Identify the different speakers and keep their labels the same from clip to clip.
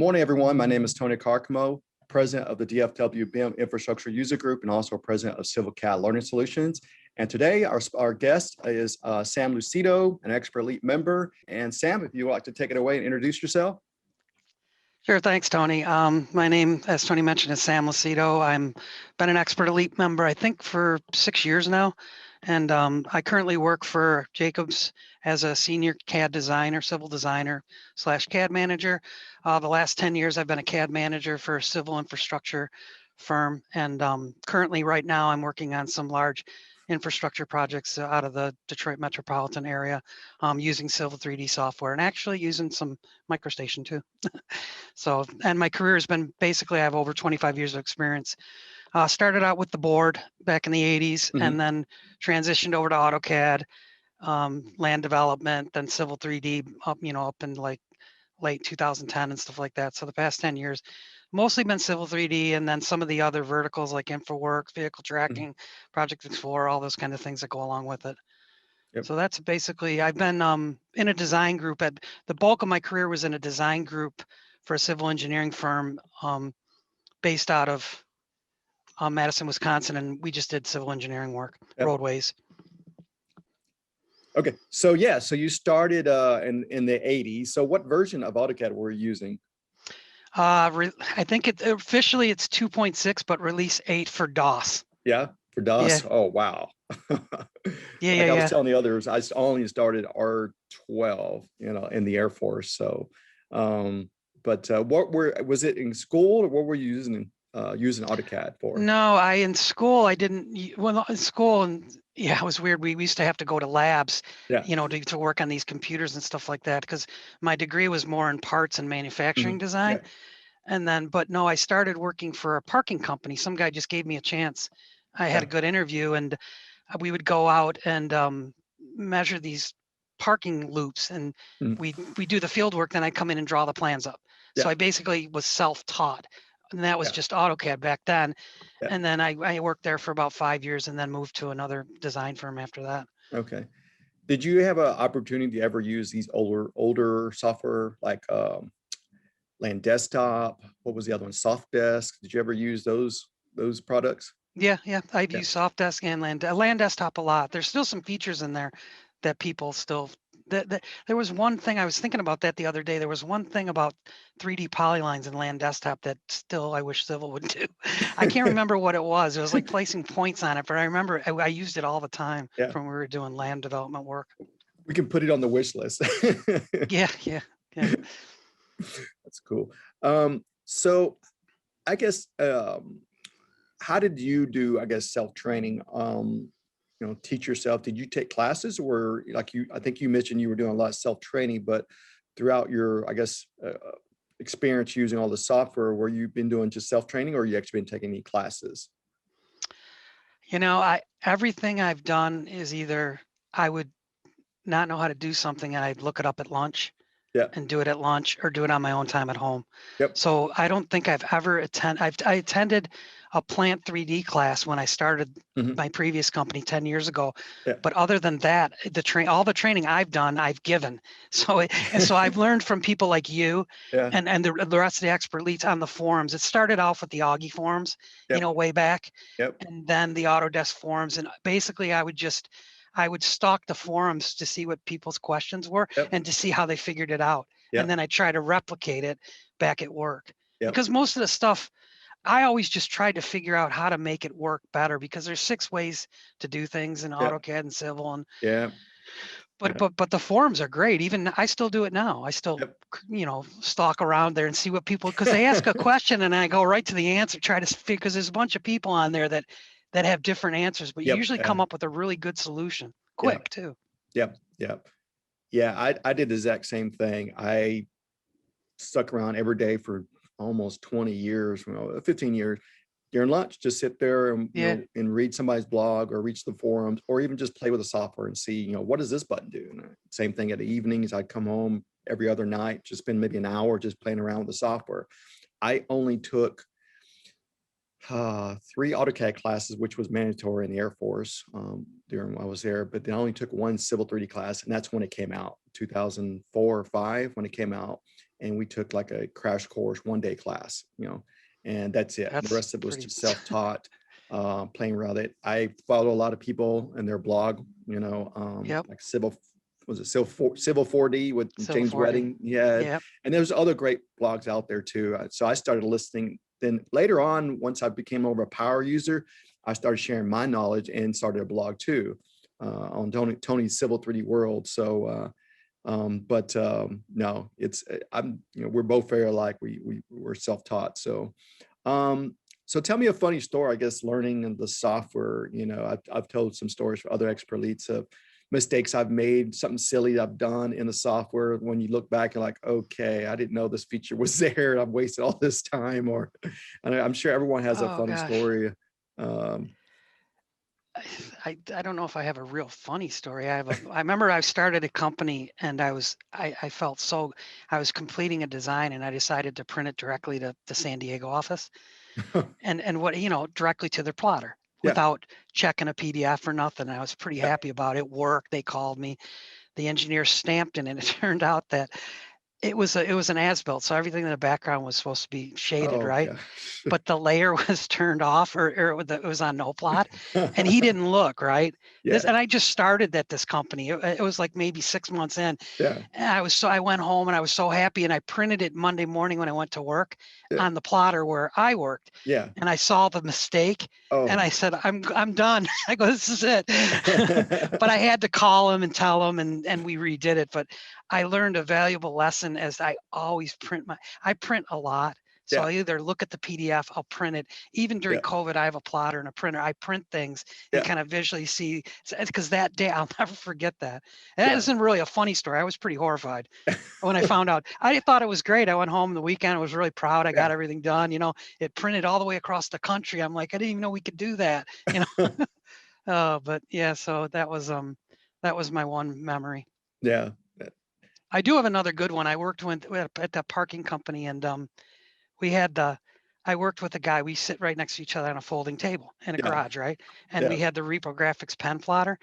Speaker 1: Morning, everyone. My name is Tony Carcamo, president of the DFW BIM Infrastructure User Group and also president of Civil CAD Learning Solutions. And today our guest is Sam Lucido, an expert elite member. And Sam, if you would like to take it away and introduce yourself.
Speaker 2: Sure, thanks, Tony. My name, as Tony mentioned, is Sam Lucido. I'm been an expert elite member, I think, for 6 years now. And I currently work for Jacobs as a senior CAD designer, civil designer / CAD manager. The last 10 years, I've been a CAD manager for a civil infrastructure firm. And currently, right now, I'm working on some large infrastructure projects out of the Detroit metropolitan area using Civil 3D software and actually using some MicroStation too. So, and my career has been basically, I have over 25 years of experience. Started out with the board back in the 80s and then transitioned over to AutoCAD, land development, then Civil 3D up in like late 2010 and stuff like that. So the past 10 years, mostly been Civil 3D and then some of the other verticals like InfoWorks, vehicle tracking, Project Explorer, all those kind of things that go along with it.
Speaker 1: Yep.
Speaker 2: So that's basically, I've been in a design group. The bulk of my career was in a design group for a civil engineering firm based out of Madison, Wisconsin, and we just did civil engineering work, roadways.
Speaker 1: Okay, so yeah, so you started in the 80s. So what version of AutoCAD were you using?
Speaker 2: I think officially it's 2.6, but release 8 for DOS.
Speaker 1: Yeah, for DOS.
Speaker 2: Yeah.
Speaker 1: Oh wow. I was telling the others, I only started R12, in the Air Force. So, but what was it in school, or what were you using AutoCAD for?
Speaker 2: No, in school I didn't. Well, in school, and yeah, it was weird. We used to have to go to labs, to work on these computers and stuff like that, because my degree was more in parts and manufacturing design.
Speaker 1: Yeah.
Speaker 2: And then, but no, I started working for a parking company. Some guy just gave me a chance. I had a good interview, and we would go out and measure these parking loops, and we do the field work. Then I come in and draw the plans up. So I basically was self-taught, and that was just AutoCAD back then. And then I worked there for about 5 years, and then moved to another design firm after that.
Speaker 1: Okay. Did you have an opportunity to ever use these older software like Land Desktop? What was the other one? Softdesk. Did you ever use those products?
Speaker 2: Yeah. I've used Softdesk and Land Desktop a lot. There's still some features in there that people still. There was one thing I was thinking about that the other day. There was one thing about 3D polylines in Land Desktop that still I wish Civil would do. I can't remember what it was. It was like placing points on it, but I remember I used it all the time when we were doing land development work.
Speaker 1: We can put it on the wish list.
Speaker 2: Yeah.
Speaker 1: That's cool. So I guess how did you do, self-training? Teach yourself? Did you take classes, or I think you mentioned you were doing a lot of self-training, but throughout your, experience using all the software, were you been doing just self-training, or you actually been taking any classes?
Speaker 2: Everything I've done is either I would not know how to do something and I'd look it up at lunch and do it at lunch, or do it on my own time at home. So I don't think I've ever I attended a plant 3D class when I started my previous company 10 years ago. But other than that, all the training I've done, I've given. So I've learned from people like you and the rest of the expert leads on the forums. It started off with the Augie forums, way back, and then the Autodesk forums. And basically I would stalk the forums to see what people's questions were and to see how they figured it out. And then I try to replicate it back at work. Because most of the stuff, I always just tried to figure out how to make it work better, because there's 6 ways to do things in AutoCAD and Civil. And but the forums are great. Even I still do it now. I still, stalk around there and see what people, because they ask a question and I go right to the answer, try to figure, because there's a bunch of people on there that have different answers, but you usually come up with a really good solution quick too. Yeah,
Speaker 1: I did the exact same thing. I stuck around every day for almost 20 years, 15 years. During lunch, just sit there and and read somebody's blog or reach the forums, or even just play with the software and see, what does this button do? And same thing at the evenings. I'd come home every other night, just spend maybe an hour just playing around with the software. I only took 3 AutoCAD classes, which was mandatory in the Air Force during when I was there, but then I only took 1 Civil 3D class, and that's when it came out, 2004 or 5 when it came out. and we took like a crash course 1-day class, and that's it. The rest of it was just self-taught, playing around it. I follow a lot of people and their blog, like Civil 4D with James
Speaker 2: 4D.
Speaker 1: Wedding. Yeah. And there's other great blogs out there too. So I started listening. Then later on, once I became more of a power user, I started sharing my knowledge and started a blog too, on Tony's Civil 3D World. So, no, it's, we're both very alike. We're self-taught. So, so tell me a funny story, I guess, learning in the software. I've told some stories for other expert elites of mistakes I've made, something silly I've done in the software. When you look back, you're like, okay, I didn't know this feature was there. I've wasted all this time. Or I'm sure everyone has a funny story.
Speaker 2: I don't know if I have a real funny story. I remember I started a company and I was completing a design and I decided to print it directly to the San Diego office and what, directly to their plotter without checking a PDF or nothing. I was pretty happy about it. Worked. They called me, the engineer stamped it, and it turned out that it was an as-built, so everything in the background was supposed to be shaded, right? But the layer was turned off, or it was on no plot, and he didn't look, right. And I just started at this company. It was like maybe 6 months in. And I went home and I was so happy, and I printed it Monday morning when I went to work on the plotter where I worked. And I saw the mistake, and I said, I'm done. I go, this is it. But I had to call him and tell him, and we redid it. But I learned a valuable lesson, as I always I print a lot. So I'll either look at the PDF, I'll print it. Even during COVID, I have a plotter and a printer. I print things and kind of visually see, because that day, I'll never forget that. And that isn't really a funny story. I was pretty horrified when I found out. I thought it was great. I went home the weekend. I was really proud. I got everything done. It printed all the way across the country. I'm like, I didn't even know we could do that. But yeah, so that was my one memory.
Speaker 1: Yeah.
Speaker 2: I do have another good one. I worked at that parking company, and I worked with a guy. We sit right next to each other on a folding table in a garage, right? And we had the Reprographics pen plotter.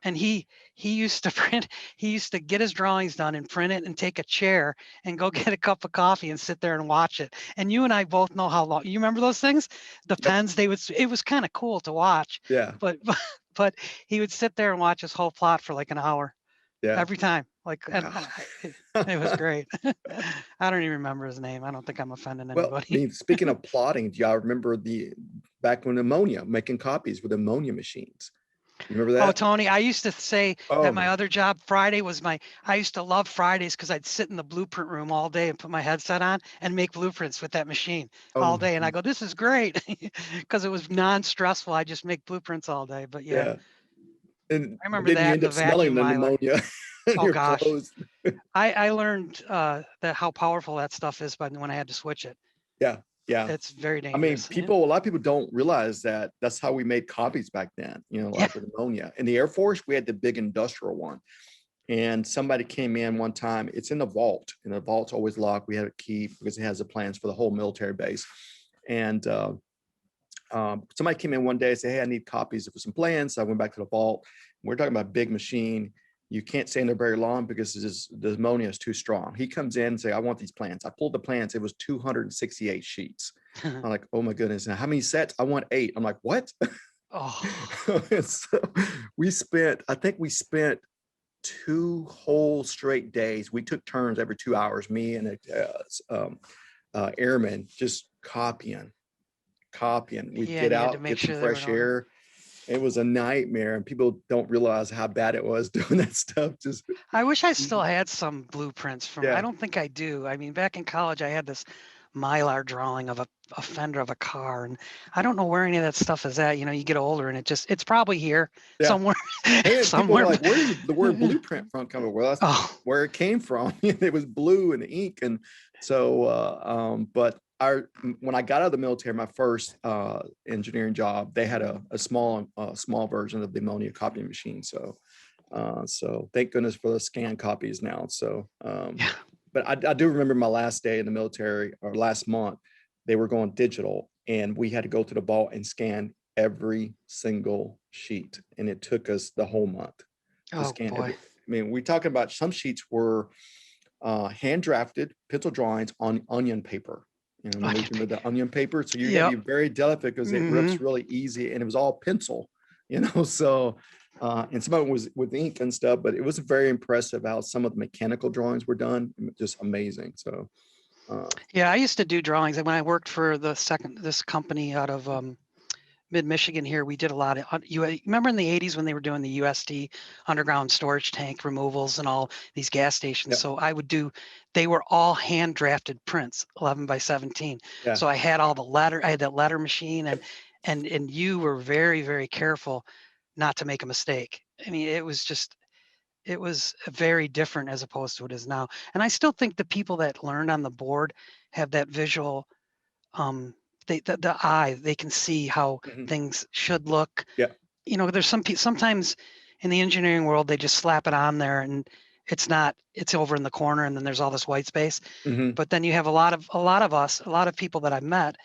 Speaker 2: And he used to print. He used to get his drawings done and print it, and take a chair and go get a cup of coffee and sit there and watch it. And you and I both know how long. You remember those things? The pens. It was kind of cool to watch. But he would sit there and watch his whole plot for like an hour. Every time. It was great. I don't even remember his name. I don't think I'm offending anybody.
Speaker 1: Well, speaking of plotting, do y'all remember back when making copies with ammonia machines? You remember that?
Speaker 2: Oh, Tony, I used to say at my other job, Friday was I used to love Fridays because I'd sit in the blueprint room all day and put my headset on and make blueprints with that machine all day. And I go, this is great, because it was non-stressful. I just make blueprints all day. But
Speaker 1: and
Speaker 2: I remember that.
Speaker 1: You end up smelling the ammonia.
Speaker 2: Oh gosh. I learned that how powerful that stuff is when I had to switch it.
Speaker 1: Yeah.
Speaker 2: It's very dangerous.
Speaker 1: I mean, a lot of people don't realize that that's how we made copies back then, like with ammonia. In the Air Force, we had the big industrial one. And somebody came in one time, it's in the vault, and the vault's always locked. We had a key because it has the plans for the whole military base. And somebody came in one day and said, hey, I need copies of some plans. So I went back to the vault. We're talking about a big machine. You can't stay in there very long because the ammonia is too strong. He comes in and say, I want these plans. I pulled the plans. It was 268 sheets. I'm like, oh my goodness. Now, how many sets? I want 8. I'm like, what? So we spent 2 whole straight days. We took turns every 2 hours, me and airman, just copying. We'd get out, get some fresh air. It was a nightmare, and people don't realize how bad it was doing that stuff.
Speaker 2: I wish I still had some blueprints from. I don't think I do. I mean, back in college, I had this Mylar drawing of a fender of a car, and I don't know where any of that stuff is at. You get older, and it's probably here somewhere.
Speaker 1: Somewhere. Like, where did the word blueprint from come? Well, that's where it came from. It was blue in the ink, and so. But when I got out of the military, my first engineering job, they had a small version of the ammonia copying machine. So thank goodness for the scan copies now. So, but I do remember my last day in the military, or last month, they were going digital, and we had to go to the vault and scan every single sheet, and it took us the whole month to scan. I mean, we're talking about some sheets were hand drafted pencil drawings on onion paper. You know,
Speaker 2: Onion
Speaker 1: remember the onion paper? So you got to
Speaker 2: Yep.
Speaker 1: be very delicate because it rips really easy, and it was all pencil, you know, so and some of it was with ink and stuff, but it was very impressive how some of the mechanical drawings were done. Just amazing. So
Speaker 2: yeah, I used to do drawings, and when I worked for this company out of mid-Michigan here, we did a lot of, you remember in the 80s when they were doing the USD underground storage tank removals and all these gas stations.
Speaker 1: yep.
Speaker 2: So they were all hand drafted prints, 11 by 17.
Speaker 1: Yeah.
Speaker 2: So I had all the letter, I had that letter machine, and you were very, very careful not to make a mistake. I mean, it was very different as opposed to what it is now. And I still think the people that learned on the board have that visual, the eye, they can see how things should look.
Speaker 1: Yeah.
Speaker 2: You know, there's sometimes in the engineering world, they just slap it on there and it's over in the corner and then there's all this white space. But then you have a lot of people that I've met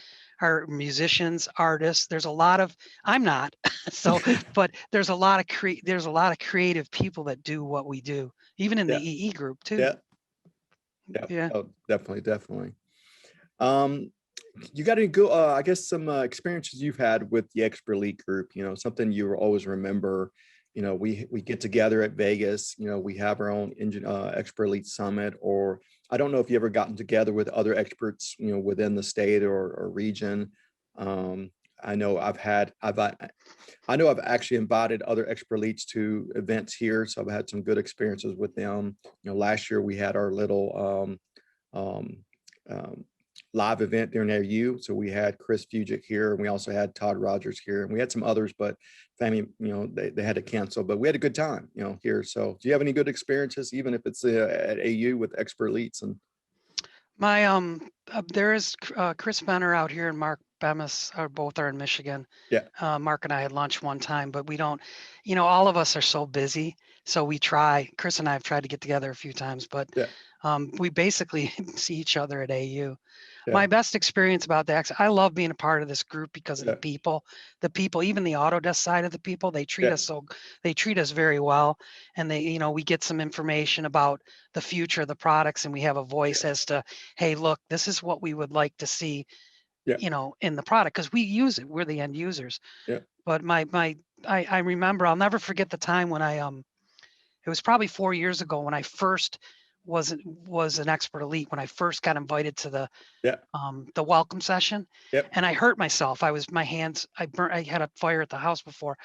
Speaker 2: are musicians, artists. There's a lot of, I'm not, so, but there's a lot of creative people that do what we do, even in the EE group too.
Speaker 1: Yeah.
Speaker 2: Yeah.
Speaker 1: Oh, definitely. You got any good, I guess, some experiences you've had with the Expert Elite group, you know, something you always remember. You know, we get together at Vegas, you know, we have our own Expert Elite Summit, or I don't know if you ever gotten together with other experts, you know, within the state or region. I know I've actually invited other Expert Elites to events here, so I've had some good experiences with them. You know, last year we had our little live event during AU. So we had Chris Fugit here, and we also had Todd Rogers here, and we had some others, but family, you know, they had to cancel, but we had a good time, you know, here. So do you have any good experiences, even if it's at AU with Expert Elites? And
Speaker 2: there is Chris Benner out here and Mark Bemis both are in Michigan.
Speaker 1: Yeah.
Speaker 2: Mark and I had lunch one time, but we don't, you know, all of us are so busy. So Chris and I have tried to get together a few times, but we basically see each other at AU. My best experience about that, I love being a part of this group because of the people, even the Autodesk side of the people, they treat us very well. And they, you know, we get some information about the future of the products and we have a voice as to, hey, look, this is what we would like to see, you know, in the product, because we use it, we're the end users. But I remember, I'll never forget the time when it was probably 4 years ago when I first was an Expert Elite, when I first got invited to the welcome session. And I hurt myself. I had a fire at the house before,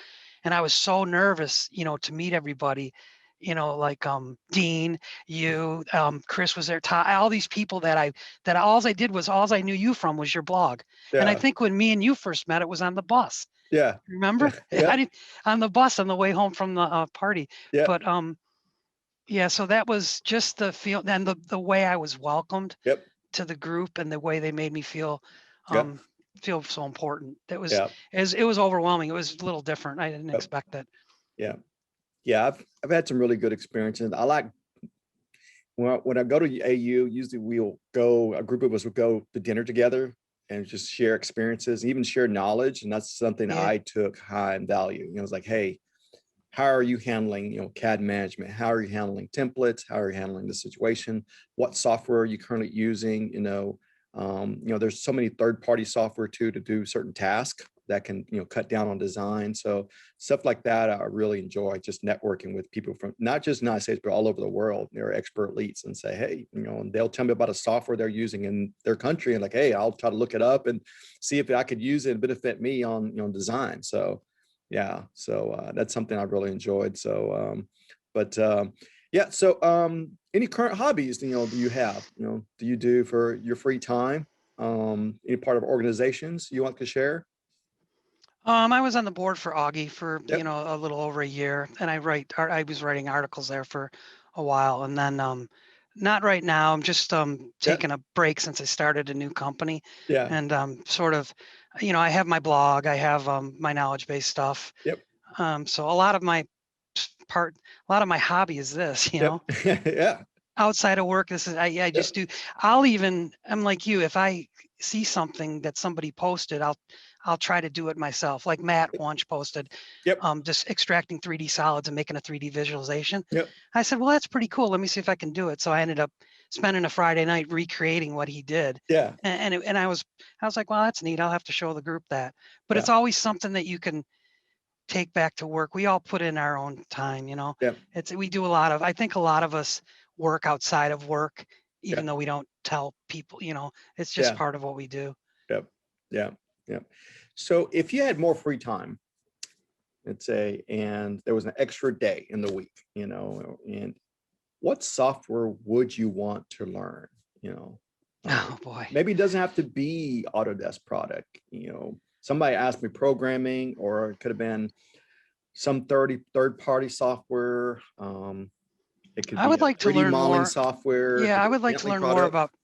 Speaker 2: and I was so nervous, you know, to meet everybody, you know, like Dean, you, Chris was there, Todd, all these people that all I knew you from was your blog. And I think when me and you first met, it was on the bus. Remember? On the bus on the way home from the party. But yeah, so that was just the feel, and the way I was welcomed to the group, and the way they made me feel feel so important. It was overwhelming. It was a little different. I didn't expect that.
Speaker 1: I've had some really good experiences. I like when I go to AU, usually a group of us will go to dinner together and just share experiences, even share knowledge. And that's something I took high in value. You know, it's like, hey, how are you handling, you know, CAD management? How are you handling templates? How are you handling the situation? What software are you currently using? You know, there's so many third-party software too to do certain tasks that can, you know, cut down on design. So stuff like that, I really enjoy just networking with people from not just the United States, but all over the world. They're Expert Elites, and say, hey, you know, and they'll tell me about a software they're using in their country, and like, hey, I'll try to look it up and see if I could use it and benefit me on, you know, design. So that's something I really enjoyed. So, any current hobbies, you know, do you have, you know, do you do for your free time? Any part of organizations you want to share?
Speaker 2: I was on the board for Augie for, you know, a little over a year, and I was writing articles there for a while, and then, not right now. I'm just taking a break since I started a new company. And sort of, you know, I have my blog, I have my knowledge-based stuff. So a lot of my hobby is this, you know. Outside of work, this is I just do. I'm like you. If I see something that somebody posted, I'll try to do it myself. Like Matt once posted, just extracting 3D solids and making a 3D visualization. I said, well, that's pretty cool. Let me see if I can do it. So I ended up spending a Friday night recreating what he did.
Speaker 1: Yeah.
Speaker 2: And I was like, well, that's neat. I'll have to show the group that. But it's always something that you can take back to work. We all put in our own time, you know.
Speaker 1: Yeah.
Speaker 2: We do a lot of, I think a lot of us work outside of work, even
Speaker 1: Yeah.
Speaker 2: though we don't tell people, you know, it's just part of what we do.
Speaker 1: Yep. Yeah. Yeah. So if you had more free time, let's say, and there was an extra day in the week, you know, and what software would you want to learn? You know,
Speaker 2: Oh boy.
Speaker 1: maybe it doesn't have to be Autodesk product. You know, somebody asked me programming, or it could have been some third party software. It could
Speaker 2: I
Speaker 1: be
Speaker 2: would
Speaker 1: a
Speaker 2: like to
Speaker 1: 3D
Speaker 2: learn
Speaker 1: modeling
Speaker 2: more.
Speaker 1: software. It
Speaker 2: Yeah,
Speaker 1: could
Speaker 2: I
Speaker 1: be a
Speaker 2: would like to
Speaker 1: Bentley
Speaker 2: learn more
Speaker 1: product.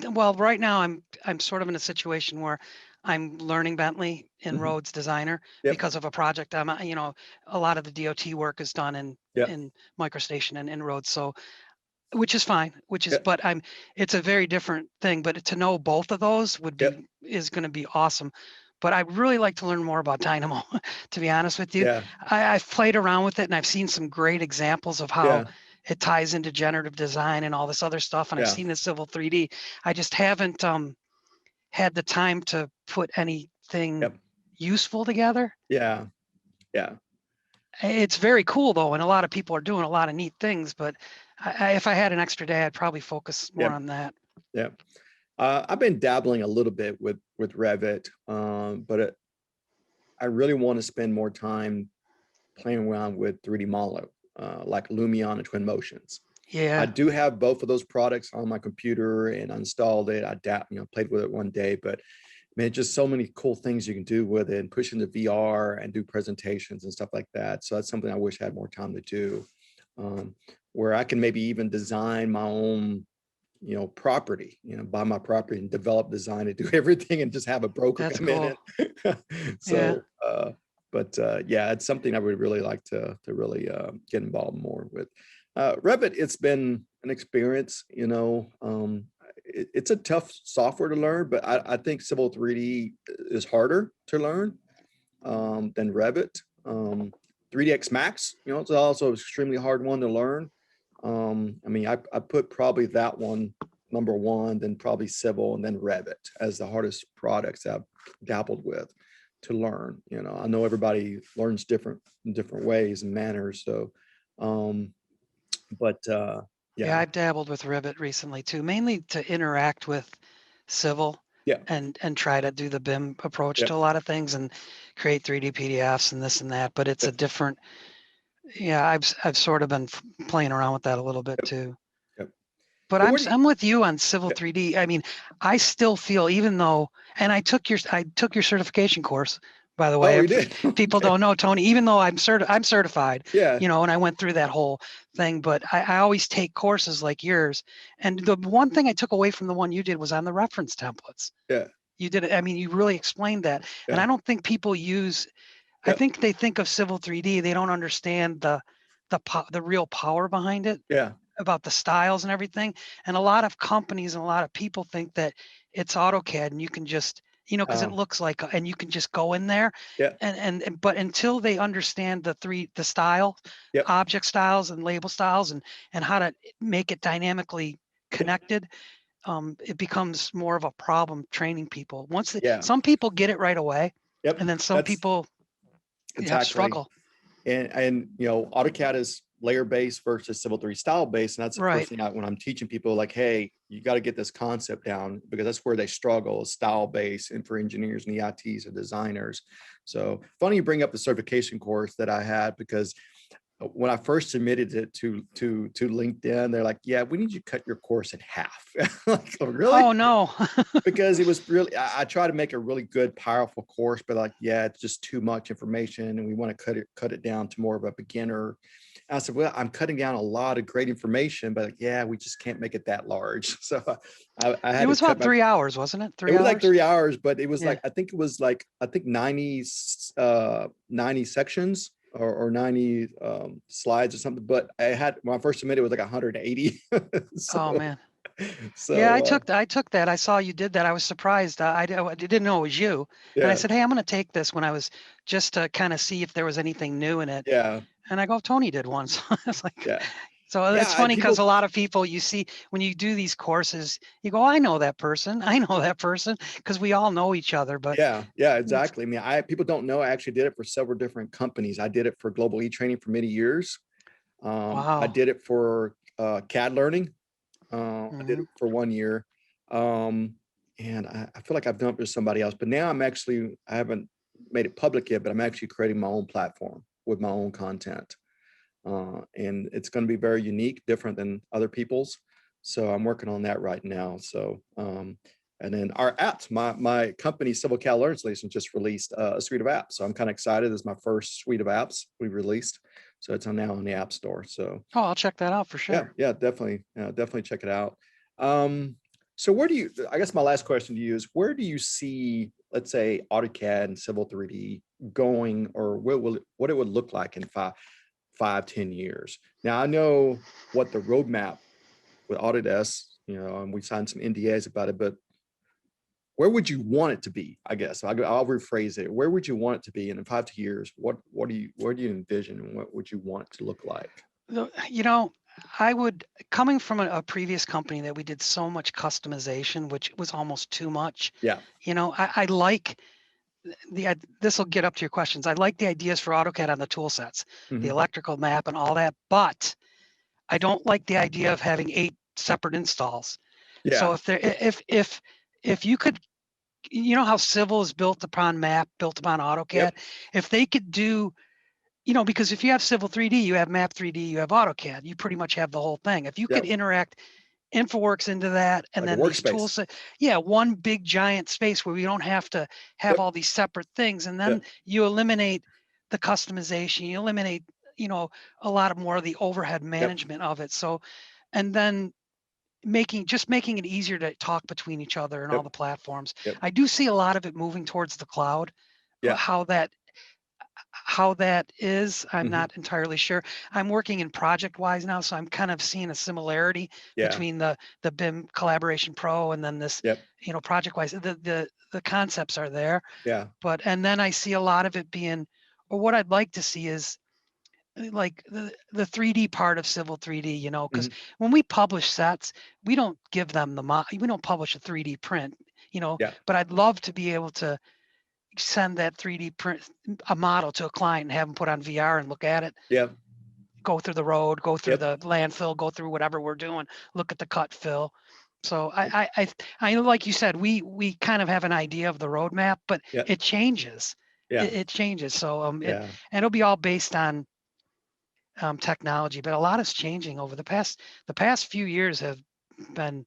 Speaker 2: about, well, right now I'm sort of in a situation where I'm learning Bentley in Rhodes Designer because of a project. You know, a lot of the DOT work is done in MicroStation and in Rhodes. So, which is fine, but it's a very different thing, but to know both of those is going to be awesome. But I really like to learn more about Dynamo, to be honest with you. I've played around with it and I've seen some great examples of how it ties into generative design and all this other stuff. And I've seen the Civil 3D. I just haven't had the time to put anything useful together.
Speaker 1: Yeah.
Speaker 2: It's very cool though, and a lot of people are doing a lot of neat things. But if I had an extra day, I'd probably focus more on that.
Speaker 1: Yeah. I've been dabbling a little bit with Revit, but I really want to spend more time playing around with 3D modeling, like Lumion and Twin Motions.
Speaker 2: Yeah.
Speaker 1: I do have both of those products on my computer and installed it. I played with it one day, but man, just so many cool things you can do with it, and push into VR and do presentations and stuff like that. So that's something I wish I had more time to do, where I can maybe even design my own, you know, property, you know, buy my property and develop, design it, do everything, and just have a broker come in. So, yeah, it's something I would really like to really get involved more with. Revit, it's been an experience, you know. It's a tough software to learn, but I think Civil 3D is harder to learn than Revit. 3ds Max, you know, it's also an extremely hard one to learn. I mean, I put probably that one number one, then probably Civil, and then Revit as the hardest products I've dabbled with to learn. You know, I know everybody learns in different ways and manners. So,
Speaker 2: yeah, I've dabbled with Revit recently too, mainly to interact with Civil. And try to do the BIM approach to a lot of things and create 3D PDFs and this and that. But it's a different. Yeah, I've sort of been playing around with that a little bit too. But I'm with you on Civil 3D. I mean, I still feel, even though, and I took your certification course, by the way.
Speaker 1: Oh, you did?
Speaker 2: People don't know, Tony, even though I'm certified,
Speaker 1: yeah,
Speaker 2: you know, and I went through that whole thing, but I always take courses like yours. And the one thing I took away from the one you did was on the reference templates.
Speaker 1: Yeah.
Speaker 2: You did it. I mean, you really explained that. And I don't think people use, I think they think of Civil 3D. They don't understand the real power behind it.
Speaker 1: Yeah.
Speaker 2: About the styles and everything. And a lot of companies and a lot of people think that it's AutoCAD and you can just, you know, because it looks like, and you can just go in there. But until they understand the style, object styles and label styles and how to make it dynamically connected, it becomes more of a problem training people. Some people get it right away. And then some people struggle.
Speaker 1: And you know, AutoCAD is layer based versus Civil 3D style based, and that's the first thing when I'm teaching people, like, hey, you got to get this concept down, because that's where they struggle, is style based, and for engineers and the EITs and designers. So funny you bring up the certification course that I had, because when I first submitted it to LinkedIn, they're like, yeah, we need you to cut your course in half. Like, oh, really?
Speaker 2: Oh no.
Speaker 1: Because it was really, I try to make a really good, powerful course, but like, yeah, it's just too much information, and we want to cut it down to more of a beginner. And I said, well, I'm cutting down a lot of great information, but like, yeah, we just can't make it that large. So I had
Speaker 2: it was about 3 hours, wasn't it? 3
Speaker 1: hours? It was
Speaker 2: like
Speaker 1: 3 hours, but it was like, I think it was like, 90 sections or 90 slides or something. But when I first submitted, it was like 180. So,
Speaker 2: oh man.
Speaker 1: So
Speaker 2: yeah, I took that. I saw you did that. I was surprised. I didn't know it was you. And I said, hey, I'm going to take this, when I was just to kind of see if there was anything new in it.
Speaker 1: Yeah.
Speaker 2: And I go, Tony did one. So I was like, So it's funny because a lot of people you see when you do these courses, you go, I know that person. I know that person, because we all know each other. But
Speaker 1: yeah, exactly. I mean, people don't know I actually did it for several different companies. I did it for Global E-Training for many years. I did it for CAD learning. I did it for 1 year. And I feel like I've done it for somebody else, but now I haven't made it public yet, but I'm actually creating my own platform with my own content. And it's going to be very unique, different than other people's. So I'm working on that right now. So, and then our apps, my company, Civil CAD Learning Solutions, just released a suite of apps. So I'm kind of excited. This is my first suite of apps we released. So it's now on the App Store. So,
Speaker 2: I'll check that out for sure.
Speaker 1: Yeah, definitely check it out. So I guess my last question to you is, where do you see, let's say, AutoCAD and Civil 3D going, or what it would look like in 10 years? Now, I know what the roadmap with Autodesk, and we signed some NDAs about it, but where would you want it to be? I guess I'll rephrase it. Where would you want it to be? And in 5 years, where do you envision, and what would you want it to look like?
Speaker 2: I would, coming from a previous company that we did so much customization, which was almost too much.
Speaker 1: Yeah.
Speaker 2: I like this will get up to your questions. I like the ideas for AutoCAD on the tool sets, the electrical map and all that, but I don't like the idea of having 8 separate installs.
Speaker 1: Yeah.
Speaker 2: So if you could, how Civil is built upon map, built upon AutoCAD,
Speaker 1: Yep.
Speaker 2: if they could do, because if you have Civil 3D, you have Map 3D, you have AutoCAD, you pretty much have the whole thing. If you could interact InfoWorks into that, and
Speaker 1: like
Speaker 2: then these tools, one big giant space where we don't have to have all these separate things, and then you eliminate the customization, you eliminate, a lot of more of the overhead management of it. So, and then making it easier to talk between each other and all the platforms. I do see a lot of it moving towards the cloud. How that is, I'm not entirely sure. I'm working in ProjectWise now, so I'm kind of seeing a similarity between the BIM Collaboration Pro and then this, ProjectWise. The concepts are there.
Speaker 1: Yeah.
Speaker 2: And then I see a lot of it being, or what I'd like to see is like the 3D part of Civil 3D, because when we publish sets, we don't give them we don't publish a 3D print, but I'd love to be able to send that 3D print, a model, to a client and have them put on VR and look at it.
Speaker 1: Yeah.
Speaker 2: Go through the road, go through the landfill, go through whatever we're doing, look at the cut fill. So I like you said, we kind of have an idea of the roadmap, but it changes. It changes. So and it'll be all based on technology, but a lot is changing over the past few years have been,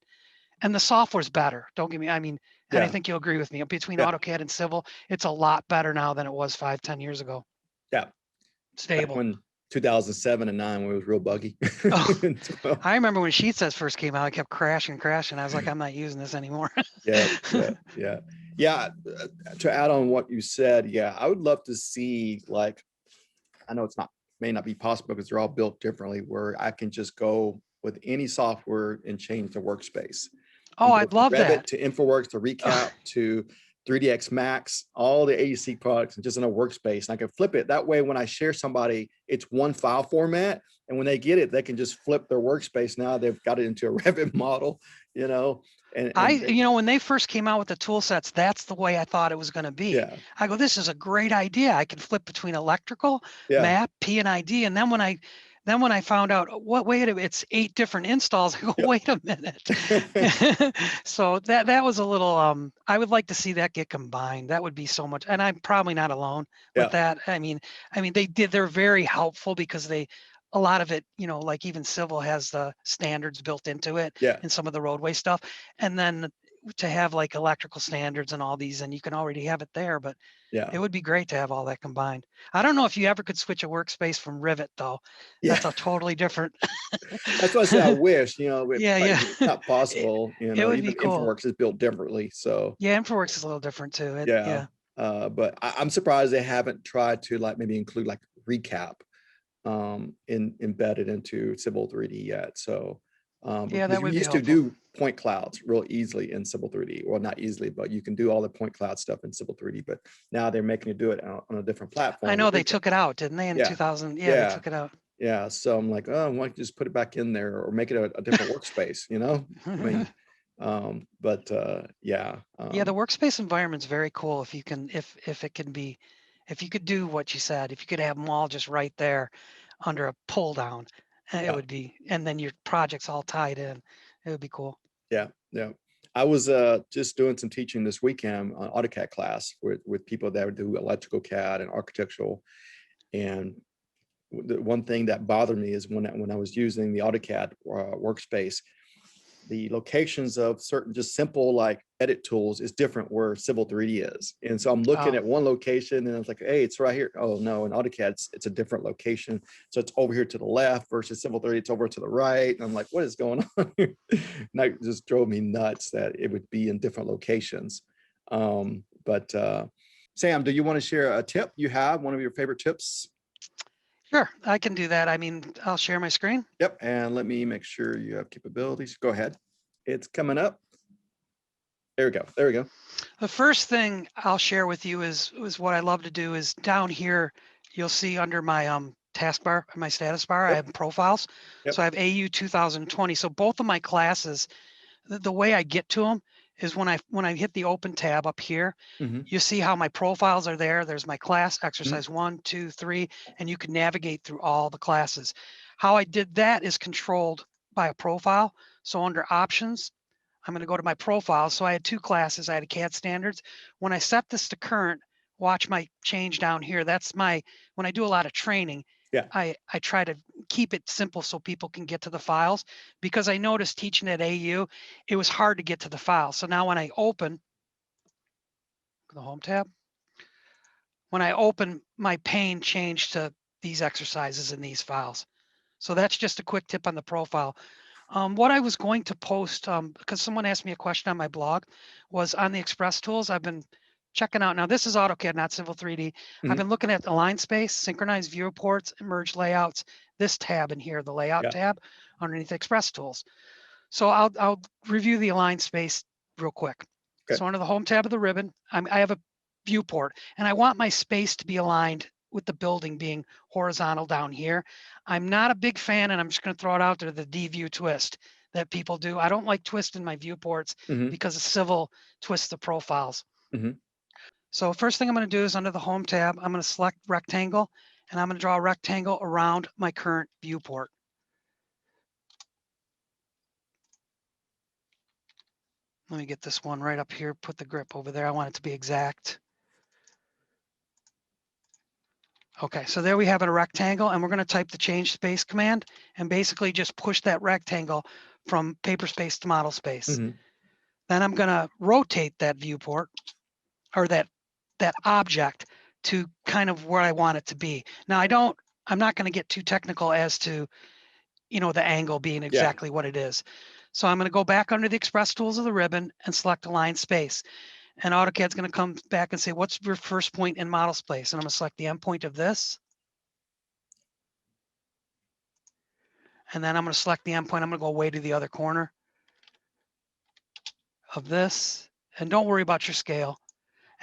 Speaker 2: and the software's better. Don't get me, I mean, and I think you'll agree with me, between AutoCAD and Civil, it's a lot better now than it was 5-10 years ago.
Speaker 1: Yeah.
Speaker 2: Stable.
Speaker 1: Back when 2007 and 9, when it was real buggy.
Speaker 2: I remember when SheetSets first came out, I kept crashing. I was like, I'm not using this anymore.
Speaker 1: Yeah. To add on what you said, I would love to see, like, I know may not be possible because they're all built differently, where I can just go with any software and change the workspace.
Speaker 2: Oh, I'd love
Speaker 1: Revit
Speaker 2: that.
Speaker 1: To InfoWorks, to Recap, to 3ds Max, all the AEC products, and just in a workspace. And I can flip it. That way, when I share somebody, it's one file format. And when they get it, they can just flip their workspace. Now they've got it into a Revit model, And
Speaker 2: when they first came out with the tool sets, that's the way I thought it was going to be.
Speaker 1: Yeah.
Speaker 2: I go, this is a great idea. I can flip between electrical, map, P and ID. And then when I found out, it's 8 different installs, I go, wait a minute. So that was a little, I would like to see that get combined. That would be so much. And I'm probably not alone with that. I mean, they're very helpful because a lot of it, like even Civil has the standards built into it and some of the roadway stuff. And then to have like electrical standards and all these, and you can already have it there, but it would be great to have all that combined. I don't know if you ever could switch a workspace from Revit though. That's a totally different.
Speaker 1: That's what I said. I wish, it's not possible.
Speaker 2: It would be cool.
Speaker 1: InfoWorks is built differently. So
Speaker 2: InfoWorks is a little different too.
Speaker 1: But I'm surprised they haven't tried to maybe include Recap embedded into Civil 3D yet. So
Speaker 2: that would be
Speaker 1: used to do point clouds real easily in Civil 3D. Well, not easily, but you can do all the point cloud stuff in Civil 3D. But now they're making you do it on a different platform.
Speaker 2: I know they took it out, didn't they, in 2000? They took it out.
Speaker 1: Yeah. So I'm like, oh, why don't you just put it back in there or make it a different workspace, you know? I mean, yeah.
Speaker 2: Yeah, the workspace environment's very cool if you can, if it can be, if you could do what you said, if you could have them all just right there under a pull down, it
Speaker 1: Yeah.
Speaker 2: would be, and then your project's all tied in. It would be cool.
Speaker 1: Yeah. Yeah. I was just doing some teaching this weekend on AutoCAD class with people that do electrical CAD and architectural. And the one thing that bothered me is when I was using the AutoCAD workspace, the locations of certain just simple like edit tools is different where Civil 3D is. And so I'm looking at one location and I was like, hey, it's right here. Oh no, in AutoCAD, it's a different location. So it's over here to the left versus Civil 3D, it's over to the right. And I'm like, what is going on here? And that just drove me nuts that it would be in different locations. But Sam, do you want to share a tip you have, one of your favorite tips?
Speaker 2: Sure, I can do that. I mean, I'll share my screen.
Speaker 1: Yep, and let me make sure you have capabilities. Go ahead. It's coming up. There we go. There we go.
Speaker 2: The first thing I'll share with you is what I love to do is down here, you'll see under my taskbar, my status bar, I have profiles. So I have AU 2020. So both of my classes, the way I get to them is when I hit the open tab up here, you see how my profiles are there. There's my class, exercise 1, 2, 3, and you can navigate through all the classes. How I did that is controlled by a profile. So under options, I'm going to go to my profile. So I had two classes. I had a CAD standards. When I set this to current, watch my change down here. That's my, when I do a lot of training, I try to keep it simple so people can get to the files, because I noticed teaching at AU, it was hard to get to the files. So now when I open the home tab, when I open, my pane changed to these exercises in these files. So that's just a quick tip on the profile. What I was going to post, because someone asked me a question on my blog, was on the Express tools. I've been checking out. Now, this is AutoCAD, not Civil 3D. I've been looking at align space, synchronize viewports, merge layouts, this tab in here, the layout tab underneath Express tools. So I'll review the align space real quick. So under the home tab of the ribbon, I have a viewport, and I want my space to be aligned with the building being horizontal down here. I'm not a big fan, and I'm just going to throw it out there, the D-view twist that people do. I don't like twisting my viewports because the Civil twists the profiles. So first thing I'm going to do is under the home tab, I'm going to select rectangle, and I'm going to draw a rectangle around my current viewport. Let me get this one right up here, put the grip over there. I want it to be exact. Okay, so there we have a rectangle, and we're going to type the change space command and basically just push that rectangle from paper space to model space. Then I'm going to rotate that viewport, or that object, to kind of where I want it to be. Now I'm not going to get too technical as to, the angle being exactly what it is. So I'm going to go back under the Express tools of the ribbon and select align space. And AutoCAD's going to come back and say, what's your first point in model space? And I'm going to select the endpoint of this. And then I'm going to select the endpoint. I'm going to go way to the other corner of this. And don't worry about your scale.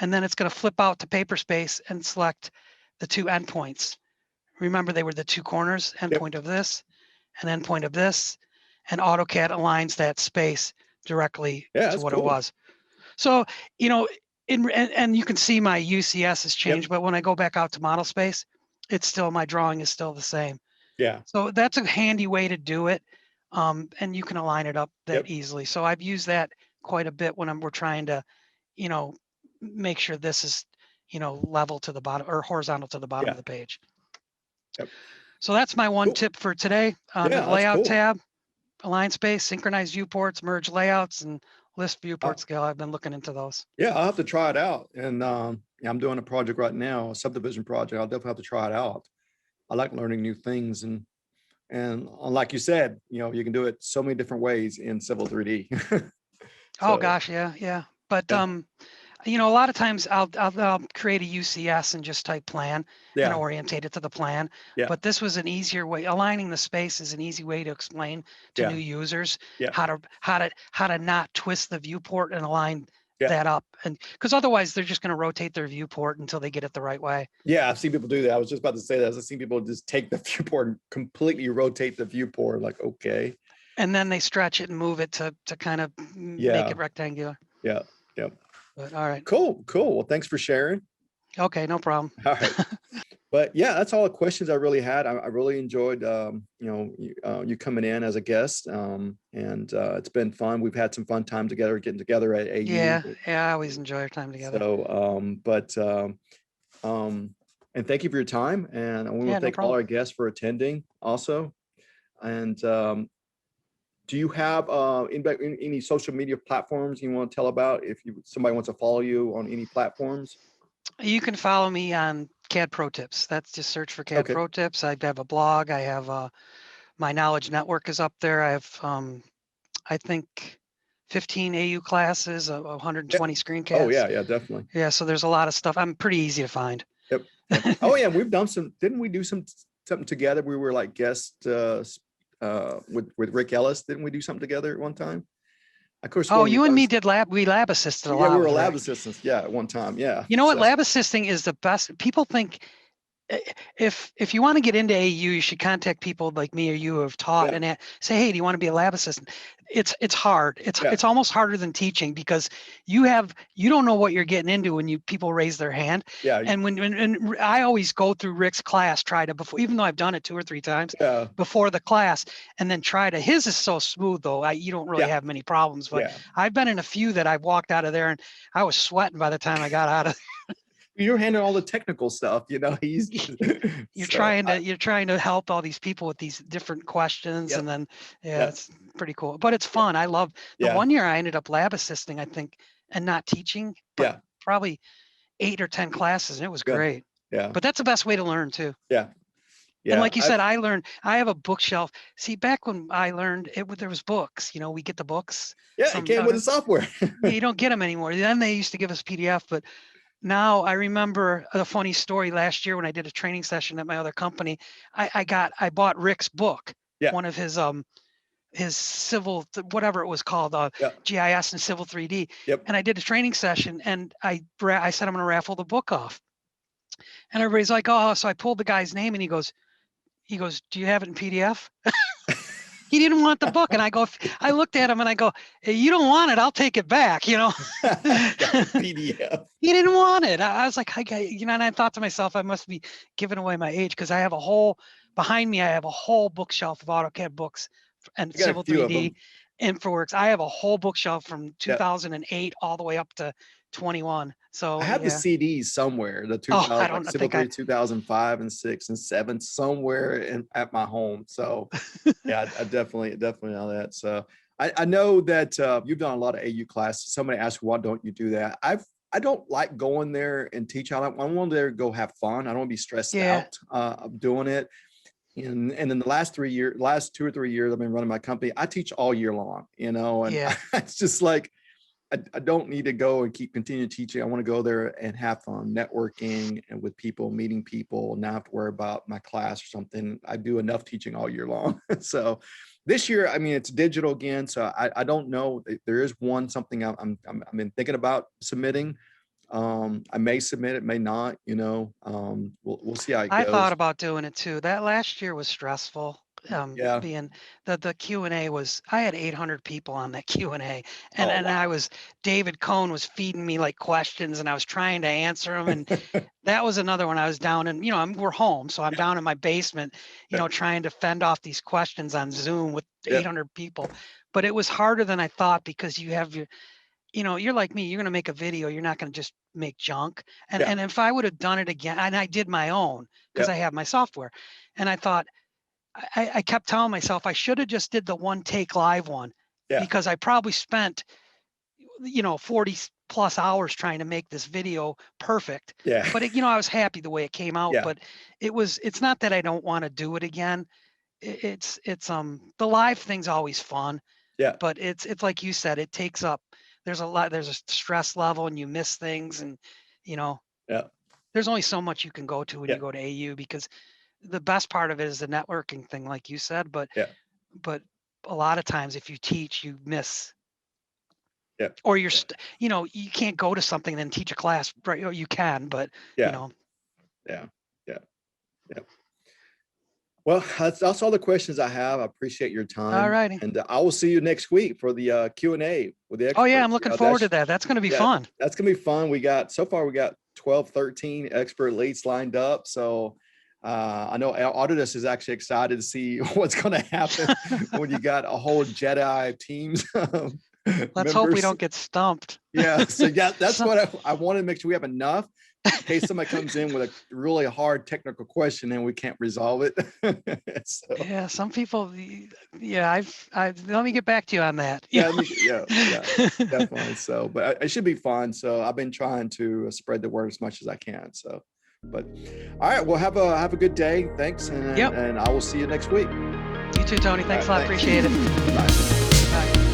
Speaker 2: And then it's going to flip out to paper space and select the two endpoints. Remember, they were the two corners, endpoint of this and endpoint of this. And AutoCAD aligns that space directly to what it was. So, and you can see my UCS has changed, but when I go back out to model space, it's still, my drawing is still the same. So that's a handy way to do it. And you can align it up that easily. So I've used that quite a bit when we're trying to, make sure this is, level to the bottom or horizontal to the bottom of the page. So that's my one tip for today. The layout tab, align space, synchronize viewports, merge layouts, and list viewport scale. I've been looking into those.
Speaker 1: Yeah, I'll have to try it out. And I'm doing a project right now, a subdivision project. I'll definitely have to try it out. I like learning new things, and like you said, you can do it so many different ways in Civil 3D.
Speaker 2: Oh gosh, yeah. But a lot of times I'll create a UCS and just type plan and orientate it to the plan. But this was an easier way. Aligning the space is an easy way to explain to new users how to not twist the viewport and align that up, and because otherwise they're just going to rotate their viewport until they get it the right way.
Speaker 1: Yeah, I've seen people do that. I was just about to say that. I've seen people just take the viewport and completely rotate the viewport. Like, okay.
Speaker 2: And then they stretch it and move it to kind of make it rectangular.
Speaker 1: Yeah. Yep.
Speaker 2: But all right.
Speaker 1: Cool. Well, thanks for sharing.
Speaker 2: Okay, no problem.
Speaker 1: All right. But yeah, that's all the questions I really had. I really enjoyed, you coming in as a guest, and it's been fun. We've had some fun time together, getting together at AU.
Speaker 2: Yeah, I always enjoy our time together.
Speaker 1: So, and thank you for your time, and I want to thank all our guests for attending also. And do you have any social media platforms you want to tell about if somebody wants to follow you on any platforms?
Speaker 2: You can follow me on CAD Pro Tips. That's just search for CAD Pro Tips. I have a blog. I have my knowledge network is up there. I have I think 15 AU classes, 120 screencasts.
Speaker 1: Oh yeah, definitely.
Speaker 2: Yeah, so there's a lot of stuff. I'm pretty easy to find.
Speaker 1: Yep. Oh yeah, we've done some. Didn't we do something together? We were like guest with Rick Ellis. Didn't we do something together at one time? Of course.
Speaker 2: Oh, you and me did lab assisted a lot.
Speaker 1: Yeah, we were lab assistants. Yeah, at one time. Yeah.
Speaker 2: You know what? Lab assisting is the best. People think if you want to get into AU, you should contact people like me or you who have taught and say, hey, do you want to be a lab assistant? It's hard. It's almost harder than teaching because you don't know what you're getting into when people raise their hand.
Speaker 1: Yeah.
Speaker 2: And when I always go through Rick's class, before, even though I've done it 2 or 3 times before the class, and then his is so smooth though. You don't really have many problems, but I've been in a few that I've walked out of there and I was sweating by the time I got out of there.
Speaker 1: You're handling all the technical stuff,
Speaker 2: you're trying to help all these people with these different questions, and then it's pretty cool, but it's fun. I love the 1 year I ended up lab assisting, I think, and not teaching, but probably 8 or 10 classes, and it was great.
Speaker 1: Yeah,
Speaker 2: but that's the best way to learn too.
Speaker 1: Yeah.
Speaker 2: And like you said, I have a bookshelf. See, back when I learned there was books, we get the books.
Speaker 1: Yeah, it came with the software.
Speaker 2: You don't get them anymore. Then they used to give us PDF, but now I remember a funny story last year when I did a training session at my other company. I bought Rick's book, one of his civil, whatever it was called, GIS and Civil 3D. And I did a training session, and I said I'm going to raffle the book off. And everybody's like, oh, so I pulled the guy's name, and he goes, do you have it in PDF? He didn't want the book. And I looked at him and I go, hey, you don't want it, I'll take it back,
Speaker 1: PDF.
Speaker 2: He didn't want it. I was like, and I thought to myself, I must be giving away my age because behind me, I have a whole bookshelf of AutoCAD books and Civil 3D, InfraWorks. I have a whole bookshelf from 2008 all the way up to 21. So
Speaker 1: I have the CDs somewhere, the 2005 and 6 and 7 somewhere at my home. So yeah, I definitely know that. So I know that you've done a lot of AU classes. Somebody asked, why don't you do that? I don't like going there and teach. I want there to go have fun. I don't want to be stressed out of doing it. And then the last 2 or 3 years I've been running my company, I teach all year long, and it's just like, I don't need to go and continue teaching. I want to go there and have fun networking and with people, meeting people, not have to worry about my class or something. I do enough teaching all year long. So this year, it's digital again. So I don't know. There is something I'm been thinking about submitting. I may submit it, may not, we'll see how it goes.
Speaker 2: I thought about doing it too. That last year was stressful. Being the Q&A was, I had 800 people on that Q&A, and David Cohn was feeding me like questions, and I was trying to answer them, and that was another one. I was down in, we're home, so I'm down in my basement, trying to fend off these questions on Zoom with 800 people, but it was harder than I thought because you have you're like me, you're going to make a video, you're not going to just make junk, and if I would have done it again, and I did my own because I have my software, and I thought, I kept telling myself I should have just did the one take live one because I probably spent 40 plus hours trying to make this video perfect. But I was happy the way it came out. But it's not that I don't want to do it again. It's the live thing's always fun. But it's like you said, it takes up. There's a stress level, and you miss things, and there's only so much you can go to when you go to AU because the best part of it is the networking thing, like you said, but a lot of times if you teach, you miss
Speaker 1: Yeah.
Speaker 2: Or you're, you can't go to something and then teach a class, right? Or you can, but
Speaker 1: Yeah. Yeah. Well, that's all the questions I have. I appreciate your
Speaker 2: All
Speaker 1: time,
Speaker 2: righty.
Speaker 1: and I will see you next week for the Q&A with the
Speaker 2: Oh yeah,
Speaker 1: experts.
Speaker 2: I'm looking forward to that. That's going to be fun.
Speaker 1: That's gonna be fun. We got 12, 13 expert leads lined up. So I know Autodesk is actually excited to see what's going to happen when you got a whole Jedi teams.
Speaker 2: Let's hope we don't get stumped.
Speaker 1: Yeah. So that's what I want to make sure we have enough in case somebody comes in with a really hard technical question and we can't resolve it. So.
Speaker 2: Yeah, some people. Yeah, let me get back to you on that.
Speaker 1: Yeah, definitely. So, but it should be fun. So I've been trying to spread the word as much as I can. So, but all right, well, have a good day. Thanks, and I will see you next week.
Speaker 2: You too, Tony. Thanks a lot. Appreciate it.
Speaker 1: Bye.
Speaker 2: Bye.